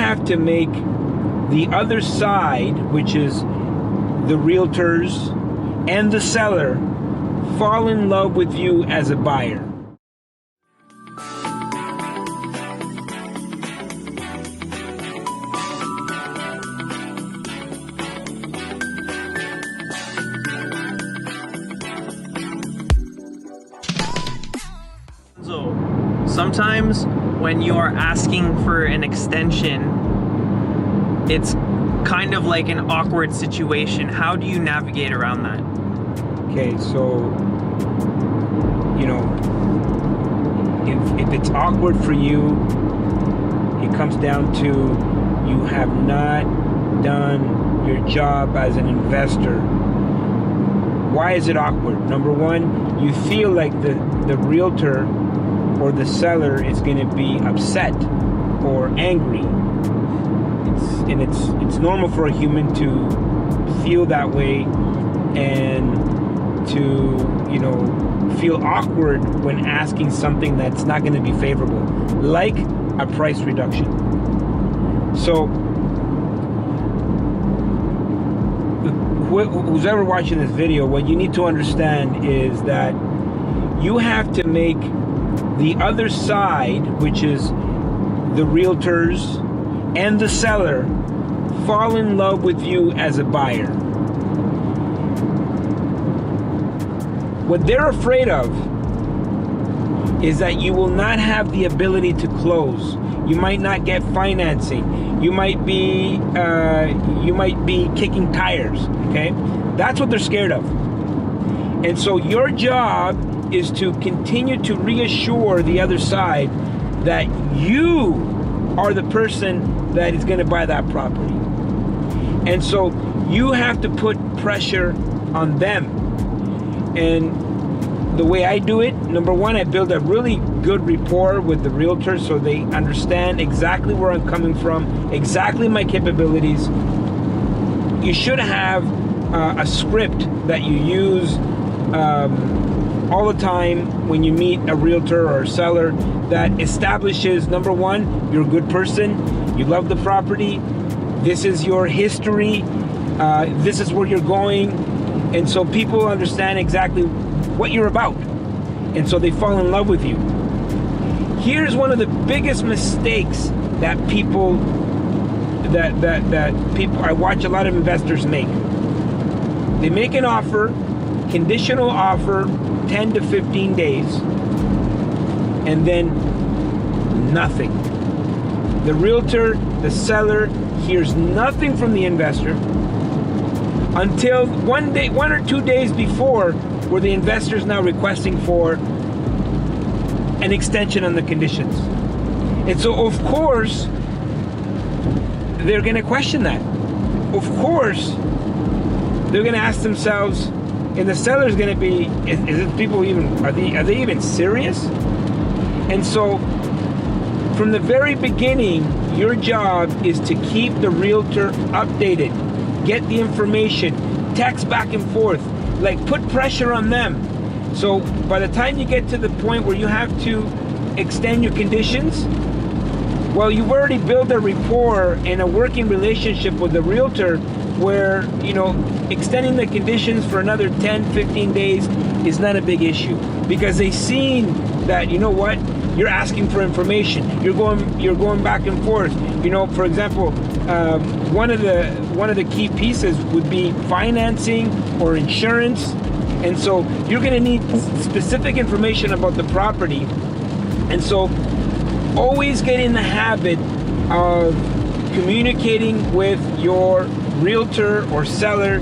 have to make the other side, which is the realtors and the seller, fall in love with you as a buyer. So sometimes when you are asking for an extension, it's kind of like an awkward situation. How do you navigate around that? Okay, so, you know, if it's awkward for you, it comes down to you have not done your job as an investor. Why is it awkward? Number one, you feel like the realtor or the seller is going to be upset or angry. It's normal for a human to feel that way and to, you know, feel awkward when asking something that's not going to be favorable, like a price reduction. So who's ever watching this video, what you need to understand is that you have to make the other side, which is the realtors and the seller, fall in love with you as a buyer. What they're afraid of is that you will not have the ability to close. You might not get financing. You might be kicking tires. Okay, that's what they're scared of. And so your job is to continue to reassure the other side that you are the person that is going to buy that property. And so you have to put pressure on them. And the way I do it, number one, I build a really good rapport with the realtor so they understand exactly where I'm coming from, exactly my capabilities. You should have a script that you use all the time when you meet a realtor or a seller that establishes, number one, you're a good person, you love the property, this is your history, this is where you're going, and so people understand exactly what you're about, and so they fall in love with you. Here's one of the biggest mistakes that people I watch a lot of investors make. They make an offer, conditional offer, 10 to 15 days, and then nothing. The realtor, the seller, hears nothing from the investor until one or 2 days before, where the investor is now requesting for an extension on the conditions. And so, of course, they're going to question that. Of course, they're going to ask themselves, and the seller's going to be, is it people even, are they even serious? And so from the very beginning, your job is to keep the realtor updated, get the information, text back and forth, like put pressure on them. So by the time you get to the point where you have to extend your conditions, well, you've already built a rapport and a working relationship with the realtor where, you know, extending the conditions for another 10, 15 days is not a big issue, because they've seen that, you know what, you're asking for information, you're going back and forth. You know, for example, one of the key pieces would be financing or insurance, and so you're going to need specific information about the property. And so always get in the habit of communicating with your realtor or seller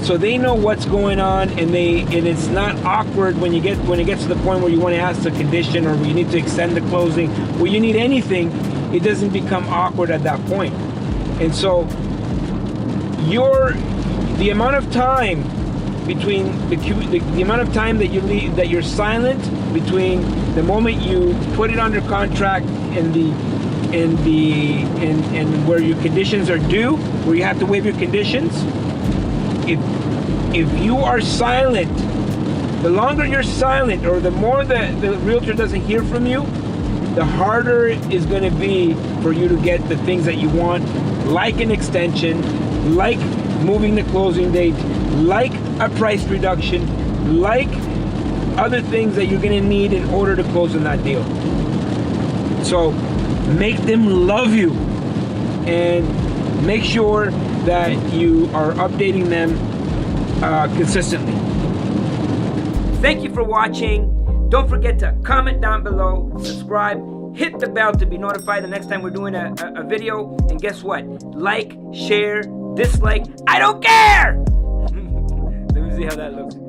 so they know what's going on, and it's not awkward when it gets to the point where you want to ask the condition or where you need to extend the closing, where you need anything. It doesn't become awkward at that point. And so the amount of time between the amount of time that you leave, that you're silent between the moment you put it under contract and where your conditions are due, where you have to waive your conditions. If you are silent, the longer you're silent, or the more the realtor doesn't hear from you, the harder it's going to be for you to get the things that you want, like an extension, like moving the closing date, like a price reduction, like other things that you're going to need in order to close on that deal. So make them love you, and make sure that you are updating them consistently. Thank you for watching. Don't forget to comment down below, subscribe, hit the bell to be notified the next time we're doing a video. And guess what? Like, share, dislike, I don't care! Let me see how that looks.